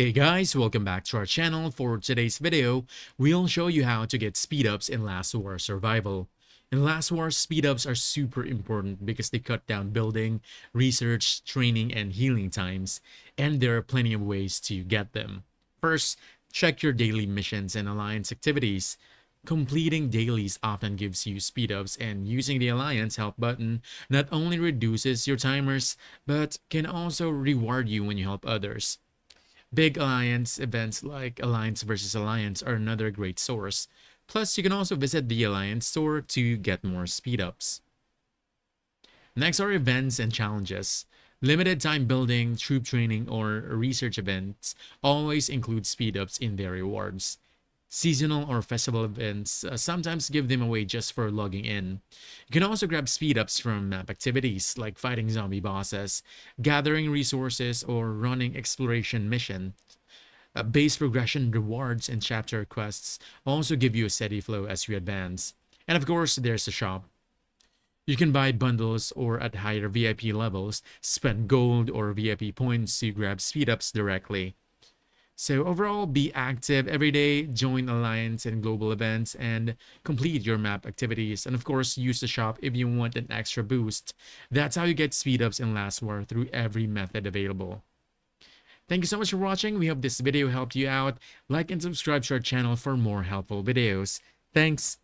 Hey guys, welcome back to our channel. For today's video, we'll show you how to get speedups in Last War Survival. In Last War, speedups are super important because they cut down building, research, training, and healing times, and there are plenty of ways to get them. First, check your daily missions and alliance activities. Completing dailies often gives you speedups, and using the alliance help button not only reduces your timers, but can also reward you when you help others. Big alliance events like Alliance versus Alliance are another great source. Plus, you can also visit the Alliance store to get more speed ups. Next are events and challenges. Limited time building, troop training, or research events always include speed ups in their rewards. Seasonal or festival events sometimes give them away just for logging in. You can also grab speed ups from map activities like fighting zombie bosses, gathering resources, or running exploration mission. Base progression rewards and chapter quests also give you a steady flow as you advance. And of course, there's the shop. You can buy bundles or at higher VIP levels, spend gold or VIP points to grab speed ups directly. So overall, be active every day, join alliance and global events, and complete your map activities. And of course, use the shop if you want an extra boost. That's how you get speed ups in Last War through every method available. Thank you so much for watching. We hope this video helped you out. Like and subscribe to our channel for more helpful videos. Thanks.